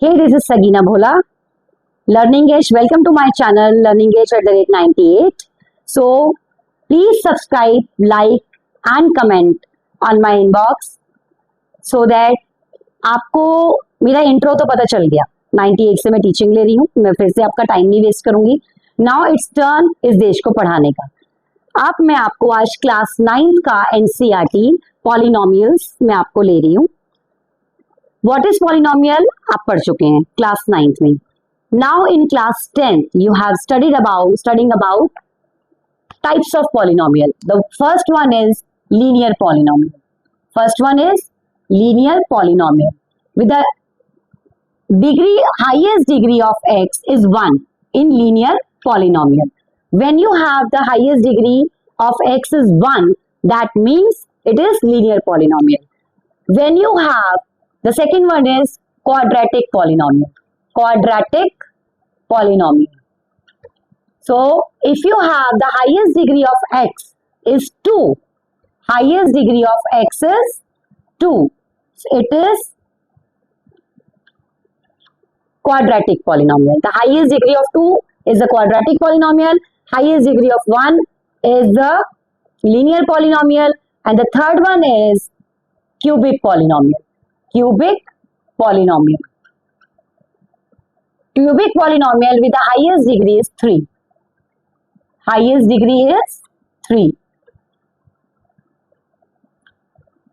Hey, this is Sagina Bhola, Learning Edge. Welcome to my channel, Learning Edge @98. So, please subscribe, like and comment on my inbox so that आपको मेरा intro तो पता चल गया। 98 से मैं teaching ले रही हूँ, मैं फिर से आपका टाइम नहीं वेस्ट करूंगी। नाउ इट्स टर्न इस देश को पढ़ाने का। अब मैं आपको आज क्लास 9 का एनसीईआरटी पॉलिनोमियल्स मैं आपको ले रही हूँ। व्हाट इज पॉलिनोमियल आप पढ़ चुके हैं क्लास 9 में। Now in class 10 you have studying about types of polynomial. The first one is linear polynomial. First one is linear polynomial. With the highest degree of x is 1 in linear polynomial. When you have the highest degree of x is 1, that means it is linear polynomial. When you have the second one is quadratic polynomial. Quadratic polynomial. So, if you have the highest degree of x is 2, highest degree of x is 2, so it is quadratic polynomial. The highest degree of 2 is the quadratic polynomial, highest degree of 1 is the linear polynomial, and the third one is cubic polynomial. Cubic polynomial. Cubic polynomial with the highest degree is 3. Highest degree is 3।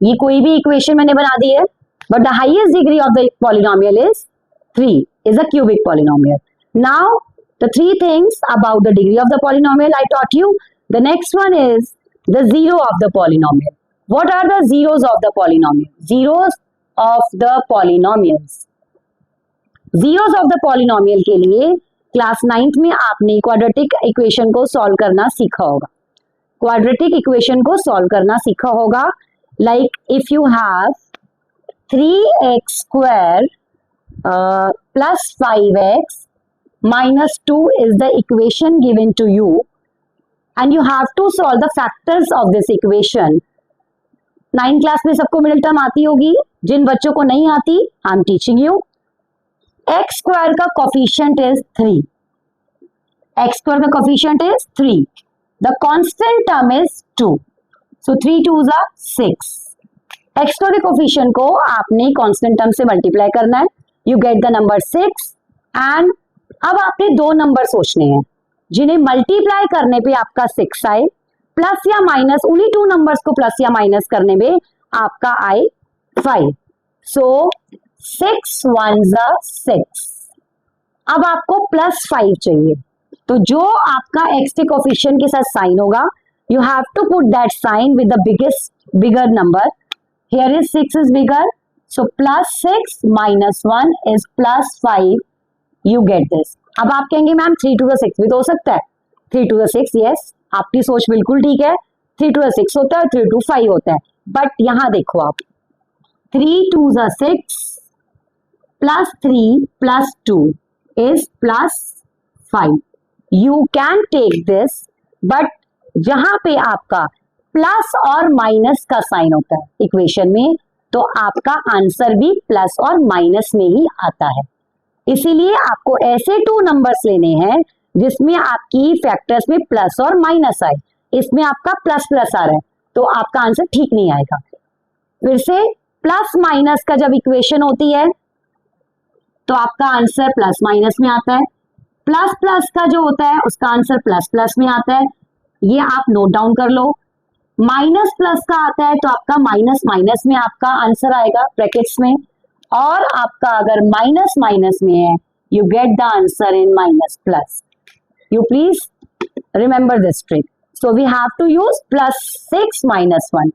ये कोई भी equation मैंने बना दी है, but the highest degree of the polynomial is 3 is a cubic polynomial. Now the three things about the degree of the polynomial I taught you. The next one is the zero of the polynomial. What are the zeros of the polynomial? Zeros of the polynomials. Zeros of the polynomial के लिए class 9th में आपने quadratic equation को solve करना सीखा होगा। Quadratic equation को solve करना सीखा होगा। Like if you have 3x square plus 5x minus 2 is the equation given to you and you have to solve the factors of this equation. 9th class में सबको middle term आती होगी, जिन बच्चों को नहीं आती आई am teaching you. X square का coefficient is 3, x square का coefficient is 3, the constant term is 2, so 3 2s are 6। X square के कोफिशिएंट को आपने कांस्टेंट टर्म से मल्टीप्लाई करना है, you get the number 6। And अब आपने दो नंबर सोचने हैं जिन्हें मल्टीप्लाई करने पे आपका 6 आए, प्लस या माइनस, उन्हीं 2 नंबर्स को प्लस या माइनस करने में आपका आए 5। सो 6 1s are 6। अब आपको प्लस 5 चाहिए, तो जो आपका एक्स के कोफिशिएंट के साथ साइन होगा, you have to put that sign with the bigger number. Here is 6 is bigger, so plus 6 minus 1 is plus 5। You get this. अब आप कहेंगे मैम 3 to the 6 भी तो हो सकता है। 3 to the 6, यस, आपकी सोच बिल्कुल ठीक है। 3 to the 6 होता है, 3 to 5 होता है, बट यहां देखो आप 3 2s are 6 plus 3 plus 2 is plus 5. You can take this, but जहां पे आपका प्लस और माइनस का साइन होता है इक्वेशन में, तो आपका आंसर भी प्लस और माइनस में ही आता है। इसीलिए आपको ऐसे 2 नंबर्स लेने हैं जिसमें आपकी फैक्टर्स में प्लस और माइनस आए। इसमें आपका प्लस प्लस आ रहा है, तो आपका आंसर ठीक नहीं आएगा। फिर से प्लस माइनस का जब इक्वेशन होती है तो आपका आंसर प्लस माइनस में आता है। प्लस प्लस का जो होता है उसका आंसर प्लस प्लस में आता है, ये आप नोट डाउन कर लो। माइनस प्लस का आता है तो आपका माइनस माइनस में आपका आंसर आएगा ब्रैकेट्स में, और आपका अगर माइनस माइनस में है, you get the answer in minus plus. You please remember this trick. So we have to use plus 6 minus 1,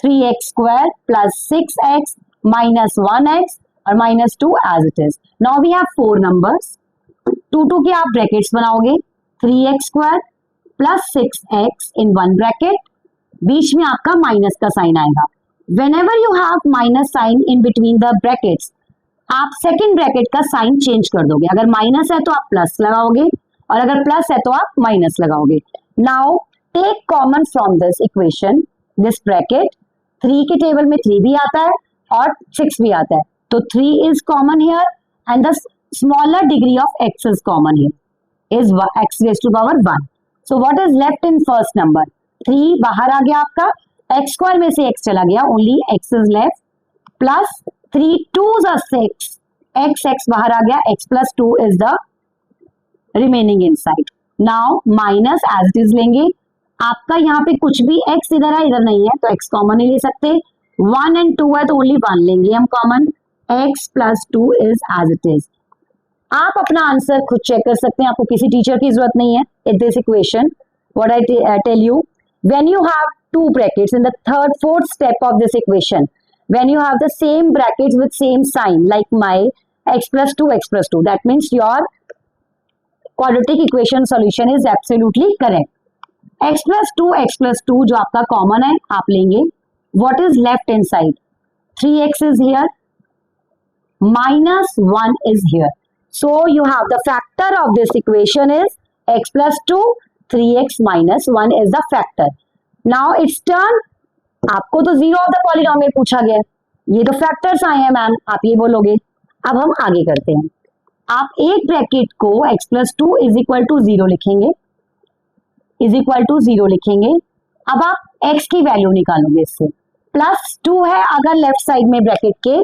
3x square plus 6x minus 1x और minus 2 as it is. Now we have 4 numbers, 2 2 के आप brackets बनाओगे, 3x square plus 6x in one bracket, बीच में आपका minus का sign आएगा। Whenever you have minus sign in between the brackets, आप सेकेंड ब्रैकेट का साइन चेंज कर दोगे। अगर माइनस है तो आप प्लस लगाओगे, और अगर प्लस है तो आप माइनस लगाओगे। Now take common from this equation this bracket. 3 के टेबल में 3 भी आता है और 6 भी आता है, तो 3 is common here and the smaller degree of x is common here is x raised to power 1. So what is left in first number? 3 बाहर आ गया आपका, x square में से x चला गया, only x is left, plus 3 2s are 6, x बाहर आ गया, x plus 2 is the remaining inside. Now minus as it is लेंगे, आपका यहाँ पे कुछ भी x इधर है इधर नहीं है तो x कॉमन नहीं ले सकते, 1 and 2 है तो ओनली 1 लेंगे हम common, x plus 2 is as it is. आप अपना आंसर खुद चेक कर सकते हैं, आपको किसी टीचर की जरूरत नहीं है. In this equation, what I tell you, when you have two brackets in the third, fourth step of this equation, when you have the same brackets with same sign, like my x plus 2, that means your quadratic equation solution is absolutely correct. x plus 2 जो आपका common है आप लेंगे. What is left inside? 3x is here, minus 1 is here. So you have the factor of this equation is x plus 2, 3x minus 1 is the factor. Now it's turn. आपको तो zero of the polynomial पूछा गया, ये तो factors आए हैं ma'am, आप ये बोलोगे. अब हम आगे करते हैं. आप एक ब्रैकेट को x plus 2 is equal to 0 लिखेंगे, is equal to 0 लिखेंगे. अब आप x की वैल्यू निकालोगे इससे. प्लस 2 है अगर लेफ्ट साइड में ब्रैकेट के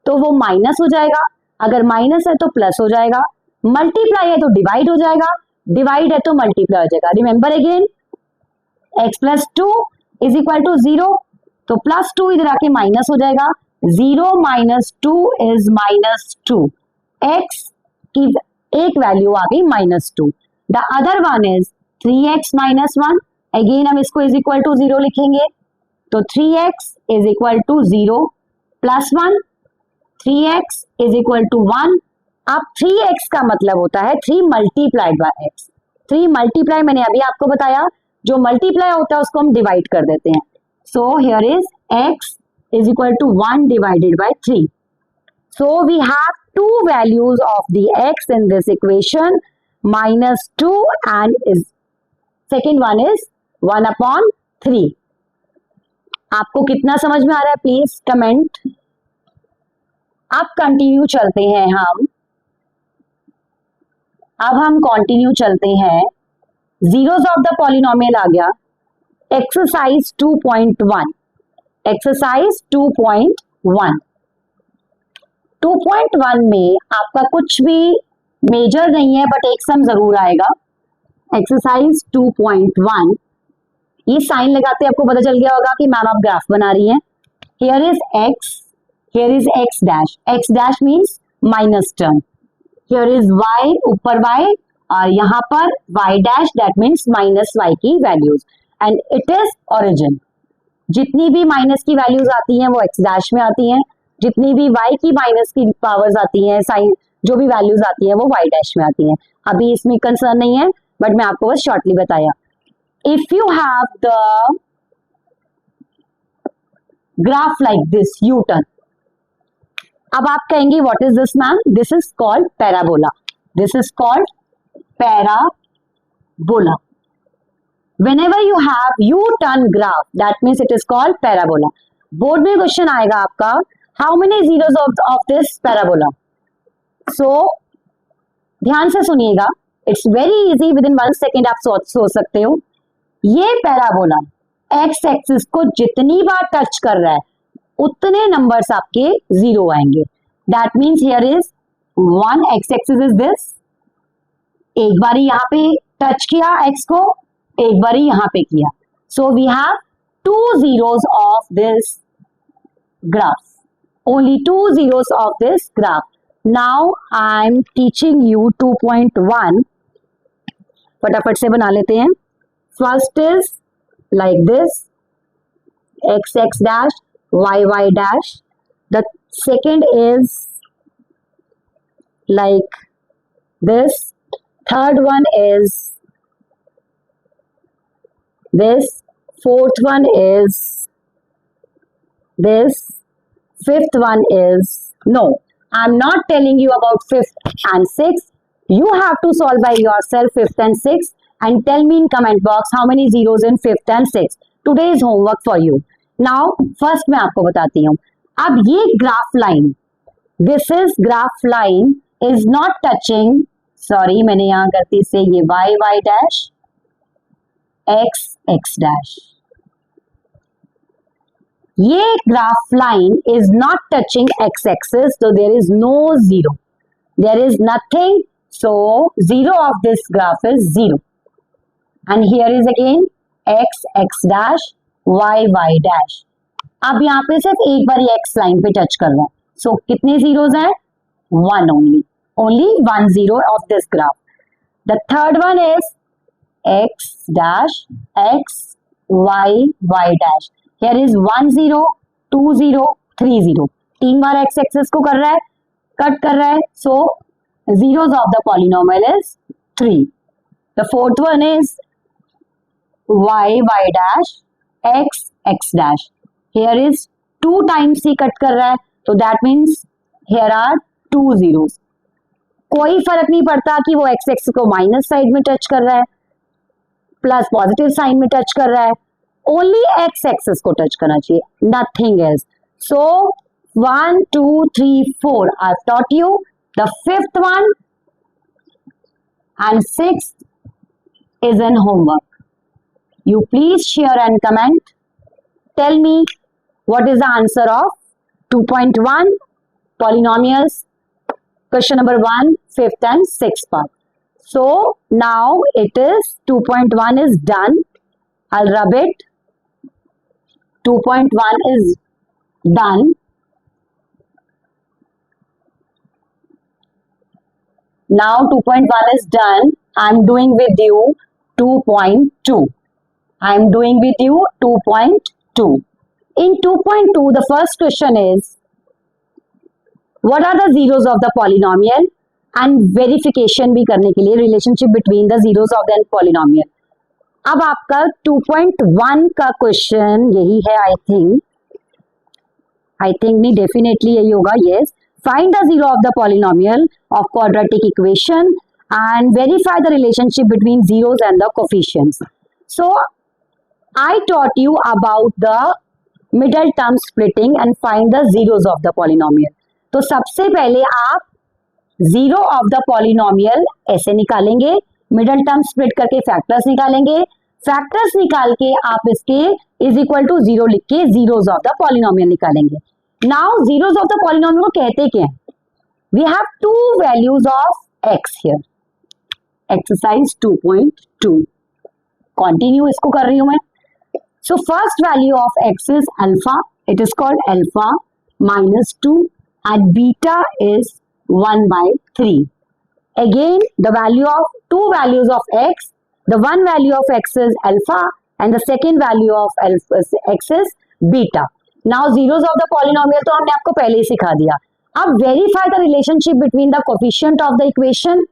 तो वो माइनस हो जाएगा, अगर माइनस है तो प्लस हो जाएगा, मल्टीप्लाई है तो डिवाइड हो जाएगा, डिवाइड है तो मल्टीप्लाई हो जाएगा. Remember again, x plus 2 is equal to 0, तो प्लस 2 इधर आके माइनस हो जाएगा, 0 minus 2 is minus 2, x की एक वैल्यू आ गई minus 2. The other one is 3x minus 1, again हम इसको इज इक्वल टू 0 लिखेंगे, तो 3x is equal to 0 plus 1, 3x is equal to 1. अब 3x का मतलब होता है 3 multiplied by x. 3 multiply मैंने अभी आपको बताया, जो multiply होता है उसको हम divide कर देते हैं. So here is x is equal to 1 divided by 3. So we have two values of the x in this equation, minus 2 and is second one is 1 upon 3. आपको कितना समझ में आ रहा है प्लीज कमेंट. अब कंटिन्यू चलते हैं हम. अब हम कंटिन्यू चलते हैं. जीरोस ऑफ द पॉलिनोमियल आ गया. एक्सरसाइज 2.1. एक्सरसाइज 2.1. 2.1 में आपका कुछ भी मेजर नहीं है बट एक सम जरूर आएगा. एक्सरसाइज 2.1. ये साइन लगाते आपको पता चल गया होगा कि मैम आप ग्राफ बना रही हैं. Here is x, here is x dash. x dash means minus term. Here is y, ऊपर y, और यहाँ पर y dash, that means minus y की values, and it is origin. जितनी भी माइनस की वैल्यूज आती हैं वो x डैश में आती हैं, जितनी भी y की माइनस की पावर्स आती हैं, साइन जो भी वैल्यूज आती हैं वो y डैश में आती हैं. अभी इसमें कंसर्न नहीं है बट मैं आपको बस शॉर्टली बताया. If you have the graph like this, U-turn. अब आप कहेंगे what is this ma'am? This is called parabola. This is called parabola. Whenever you have U-turn graph, that means it is called parabola. Board में question आएगा आपका, how many zeros of this parabola? So ध्यान से सुनिएगा, it's very easy, within 1 second आप सोच सकते हो. ये पैराबोला एक्स एक्सिस को जितनी बार टच कर रहा है उतने नंबर्स आपके जीरो आएंगे. That means here is 1, x axis is this. एक बारी यहाँ पे टच किया एक्स को, एक बारी यहाँ पे किया. So we have 2 zeros of this graph, only 2 zeros of this graph. Now I am teaching you 2.1. फटाफट से बना लेते हैं. First is like this, x x dash, y y dash. The second is like this. Third one is this. Fourth one is this. Fifth one is, no, I'm not telling you about 5th and 6th. You have to solve by yourself 5th and 6th. And tell me in comment box how many zeros in 5th and 6th. Today's homework for you. Now first मैं आपको बताती हूँ. अब ये graph line, this is graph line is not touching, sorry मैंने यहां गलती से ये Y Y dash X X dash, ये graph line is not touching X axis, so there is no zero, there is nothing, so zero of this graph is 0, and here is again x x dash y y dash. अब यहाँ पे सिर्फ एक बार ये x line पे touch कर रहा है, so कितने जीरोस हैं? 1 only 1 0 of this graph. The third one is x dash x y y dash. Here is 1 0 2 0 3 0, तीन बार x एक्सिस को कर रहा है, कट कर रहा है, so zeros of the polynomial is 3. The fourth one is y y dash x x dash. Here is 2 times he cut कर रहा है, so that means here are 2 zeros. कोई फर्क नहीं पड़ता कि वो x एक्सिस को माइनस साइड में टच कर रहा है, प्लस पॉजिटिव साइन में टच कर रहा है, ओनली x एक्सिस को टच करना चाहिए, nothing else. So 1 2 3 4 I taught you. The fifth one and sixth is in homework. You please share and comment. Tell me what is the answer of 2.1 polynomials, question number 1, 5th and 6th part. So now it is 2.1 is done. I'll rub it. 2.1 is done. Now 2.1 is done. I'm doing with you 2.2. I'm doing with you 2.2. In 2.2, the first question is, what are the zeros of the polynomial? And verification भी करने के लिए relationship between the zeros of the polynomial. अब आपका 2.1 का question यही है, I think नहीं, डेफिनेटली यही होगा. Yes, find the zero of the polynomial of quadratic equation and verify the relationship between zeros and the coefficients. So I taught you about the middle term splitting and find the zeros of the polynomial. तो सबसे पहले आप zero of the polynomial ऐसे निकालेंगे, middle term split करके factors निकालेंगे, factors निकाल के आप इसके इज इक्वल टू 0 लिख के जीरोस ऑफ द पॉलिनोमियल निकालेंगे. Now zeros of the polynomial को कहते क्या है? We have two values of X here. Exercise 2.2 continue इसको कर रही हूं मैं. So first value of X is alpha, it is called alpha -2 and beta is 1/3. Again, the value of two values of x, the one value of x is alpha and the second value of x is beta. Now zeros of the polynomial तो हमने आपको पहले ही सिखा दिया. अब verify the relationship between the coefficient of the equation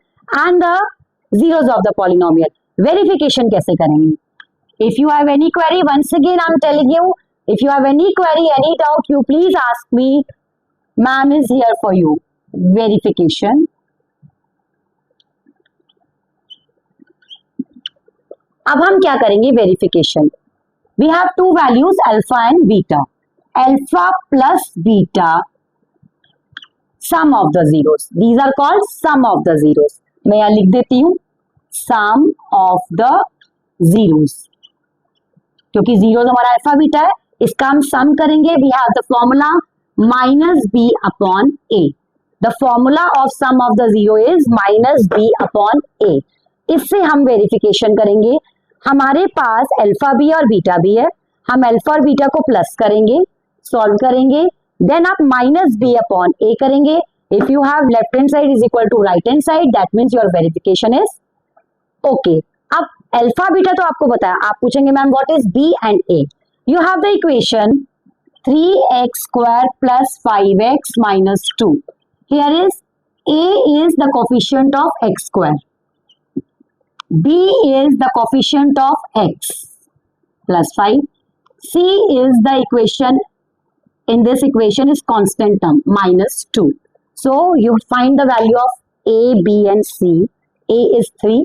and the zeros of the polynomial. Verification कैसे करेंगे? If you have any query, once again I'm telling you, if you have any query, any doubt, you please ask me. Ma'am is here for you. Verification. अब हम क्या करेंगे? Verification. We have two values alpha and beta. Alpha plus beta sum of the zeros, these are called sum of the zeros. मैं यहां लिख देती हूं sum of the zeros, क्योंकि जीरोस हमारा अल्फा बीटा है, इसका हम सम करेंगे. We have the formula -b upon a. The formula of sum of the zero is -b upon a. इससे हम वेरिफिकेशन करेंगे. हमारे पास अल्फा भी और बीटा भी है, हम अल्फा और बीटा को प्लस करेंगे, सॉल्व करेंगे, देन आप -b अपॉन a करेंगे. If you have left hand side is equal to right hand side, that means your verification is okay. अब अल्फा बीटा तो आपको बताया, आप पूछेंगे ma'am what is b and a. You have the equation 3x² + 5x - 2. Here is a is the coefficient of x², b is the coefficient of x plus 5, c is the equation, in this equation is constant term -2. So you find the value of a, b and c. a is 3,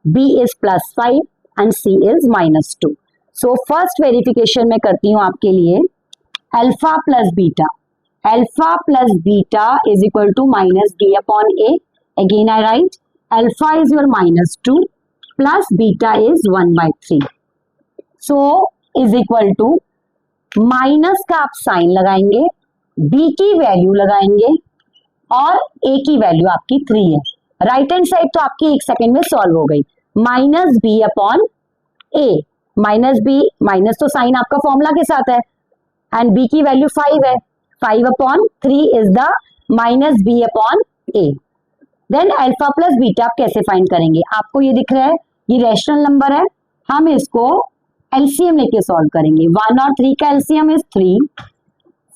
b is +5 and c is -2. So first verification मैं करती हूँ आपके लिए. Alpha plus beta, alpha plus beta is equal to minus B upon A. Again I write alpha is your -2 plus beta is 1/3. So is equal to minus का आप sign लगाएंगे, B की value लगाएंगे और ए की वैल्यू आपकी 3 है. Right hand side तो आपकी 1 सेकेंड में सॉल्व हो गई. माइनस बी अपॉन ए, माइनस बी, माइनस तो साइन आपका फॉर्मूला के साथ है एंड बी की वैल्यू 5 है. 5 upon 3 is the minus B upon A. Then alpha plus beta आप कैसे फाइंड करेंगे? आपको ये दिख रहा है ये रैशनल नंबर है, हम इसको एलसीएम लेके सॉल्व करेंगे. 1 और 3 का LCM is 3.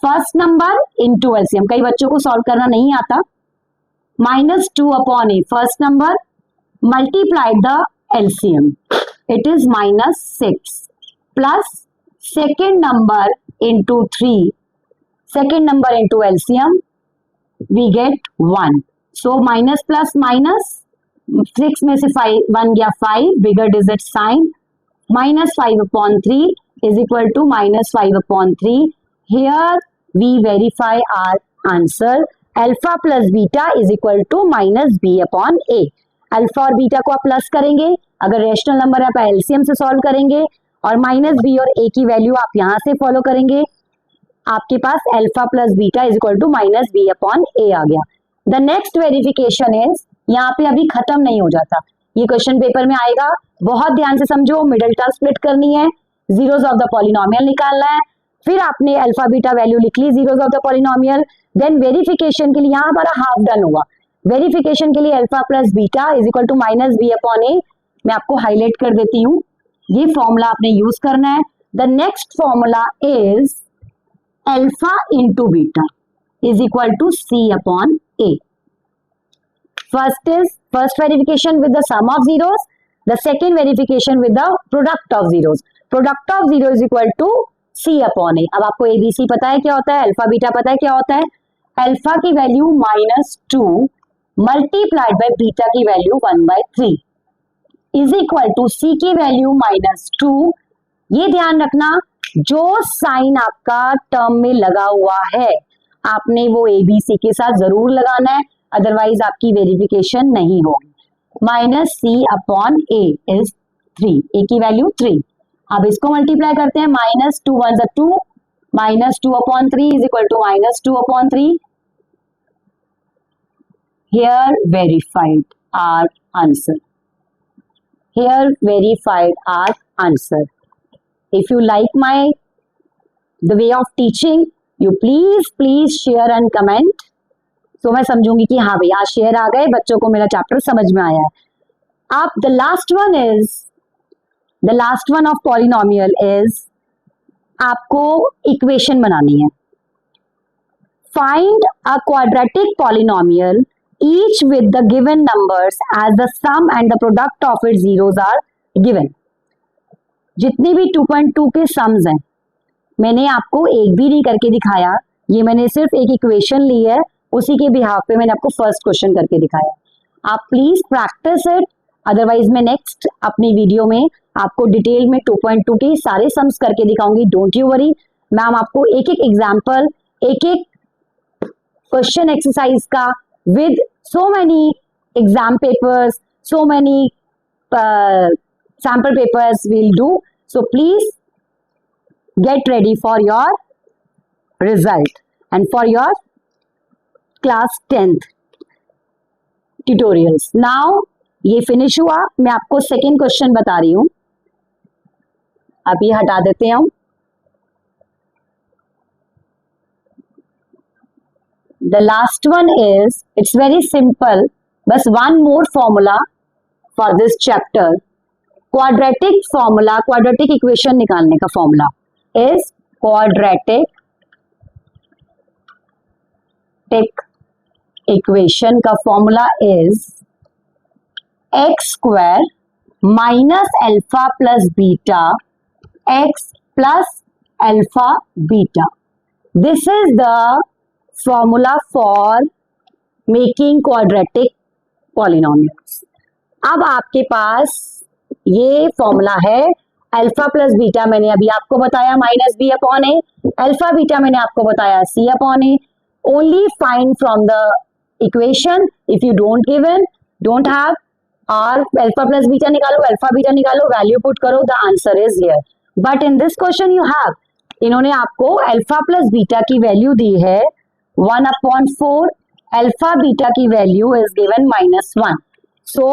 First number into LCM, कई बच्चों को सॉल्व करना नहीं आता. -2 upon A first number multiplied the LCM, it is -6 plus second number into 3, second number into LCM we get 1. So minus plus minus 6 में से 1 गया 5, bigger digit sign, -5 upon 3 is equal to -5 upon 3. Here we verify our answer. Alpha plus beta is equal to -b upon a. Alpha और beta को आप plus करेंगे, अगर rational number है आप एलसीएम से सॉल्व करेंगे और माइनस बी और ए की वैल्यू आप यहां से फॉलो करेंगे. आपके पास alpha plus beta is equal to minus B upon A आ गया. द नेक्स्ट वेरिफिकेशन इज, यहाँ पे अभी खत्म नहीं हो जाता, ये क्वेश्चन पेपर में आएगा, बहुत ध्यान से समझो. मिडिल टर्म स्प्लिट करनी है, जीरोस ऑफ द पॉलिनोमियल निकालना है, फिर आपने अल्फा बीटा वैल्यू लिख ली zeros of the polynomial. Then verification के लिए यहाँ हमारा हाफ डन हुआ. वेरिफिकेशन के लिए alpha plus beta is equal to minus B upon A. मैं आपको हाईलाइट कर देती हूँ, ये फॉर्मूला आपने यूज करना है. The next formula is alpha into beta is equal to C upon A. First verification with the sum of zeros, the second verification with the product of zeros. Product of zero is equal to C upon A. अब आपको ABC पता है क्या होता है, alpha beta पता है क्या होता है. अल्फा की वैल्यू -2 मल्टीप्लाइड बाय बीटा की वैल्यू 1/3 इज इक्वल टू सी की वैल्यू -2. ये ध्यान रखना, जो साइन आपका टर्म में लगा हुआ है आपने वो एबीसी के साथ जरूर लगाना है, अदरवाइज आपकी वेरिफिकेशन नहीं होगी. -c अपॉन ए इज 3, ए की वैल्यू 3. अब इसको मल्टीप्लाई करते हैं, -2 1 2, -2 upon 3 is equal to -2 upon 3. Here verified our answer. Here verified our answer. If you like the way of teaching, you please share and comment. So मैं समझूंगी कि हाँ भाई आज शेयर आ गए, बच्चों को मेरा चैप्टर समझ में आया है. अब the last one of polynomial is आपको इक्वेशन बनानी है. Find a quadratic polynomial each with the given numbers as the sum and the product of its zeros are given. जितनी भी 2.2 के सम्स हैं मैंने आपको एक भी नहीं करके दिखाया, ये मैंने सिर्फ एक इक्वेशन ली है, उसी के बिहाफ पे मैंने आपको फर्स्ट क्वेश्चन करके दिखाया. आप प्लीज प्रैक्टिस इट, अदरवाइज मैं नेक्स्ट अपनी वीडियो में आपको डिटेल में 2.2 के सारे सम्स करके दिखाऊंगी. डोंट यू वरी, मैम आपको एक एक एग्जाम्पल, एक एक क्वेश्चन एक्सरसाइज का with so many exam papers, so many sample papers we'll do. So please get ready for your result and for your class 10th tutorials. Now ये finish हुआ, मैं आपको सेकेंड क्वेश्चन बता रही हूं. अब ये हटा देते हैं हम. The last one is, it's very simple, बस one more formula for this chapter. Quadratic formula, quadratic equation निकालने का formula is quadratic equation का formula is x square minus alpha plus beta x plus alpha beta. This is the formula for making quadratic polynomials. अब आपके पास ये formula है. Alpha plus beta मैंने अभी आपको बताया -b अपॉन ए, अल्फा बीटा मैंने आपको बताया c upon A. only find from the equation. If you don't have और अल्फा प्लस बीटा निकालो, अल्फा बीटा निकालो, वैल्यू पुट करो, the answer is here. But in this question you have, इन्होंने आपको alpha plus beta की value दी है 1/4, alpha beta की value is given -1. सो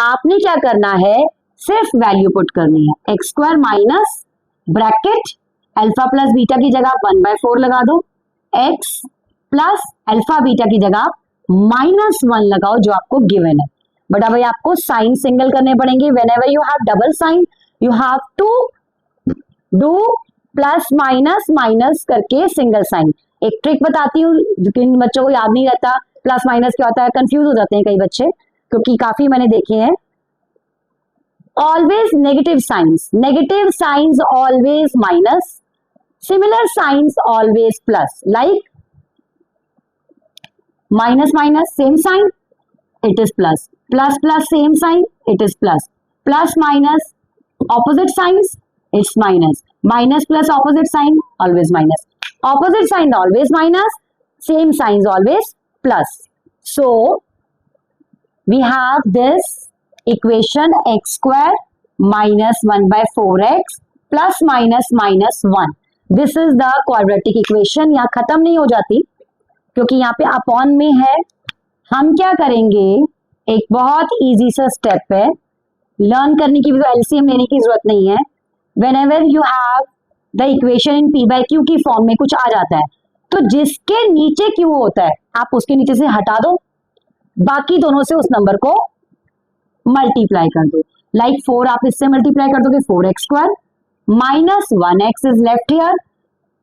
आपने क्या करना है, सिर्फ वैल्यू पुट करनी है. X square minus bracket alpha plus beta की जगह 1/4 लगा दो, एक्स प्लस अल्फा बीटा की जगह -1 लगाओ जो आपको गिवन है. बट अब आपको साइन सिंगल करने पड़ेंगे. Whenever you have double sign you have to do plus minus minus करके सिंगल साइन. एक ट्रिक बताती हूँ जिन बच्चों को याद नहीं रहता प्लस माइनस क्या होता है, कंफ्यूज हो जाते हैं कई बच्चे, क्योंकि काफी मैंने देखे हैं. Always negative signs always minus, similar signs always plus. Like minus minus same sign, it is plus. Plus plus same sign, it is plus. Plus minus opposite signs, it's minus. Minus plus opposite sign, always minus. Opposite sign always minus, same signs always plus. So we have this equation x square minus 1/4x plus minus minus 1. This is the quadratic equation. यहाँ खत्म नहीं हो जाती क्योंकि यहाँ पे upon में है. हम क्या करेंगे, एक बहुत इजी सा स्टेप है, लर्न करने की भी तो एलसीएम लेने की जरूरत नहीं है. Whenever you have the equation in P by Q की फॉर्म में कुछ आ जाता है तो जिसके नीचे क्यू होता है आप उसके नीचे से हटा दो, बाकी दोनों से उस नंबर को मल्टीप्लाई कर दो. लाइक 4 आप इससे मल्टीप्लाई कर दोगे 4x² minus 1x is left here,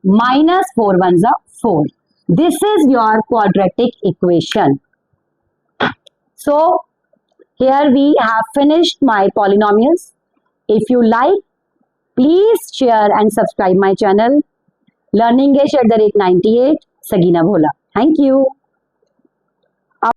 minus 4 1 4. This is your quadratic equation. So here we have finished my polynomials. If you like, please share and subscribe my channel. Learningish @ 98 Sagina Bhola. Thank you.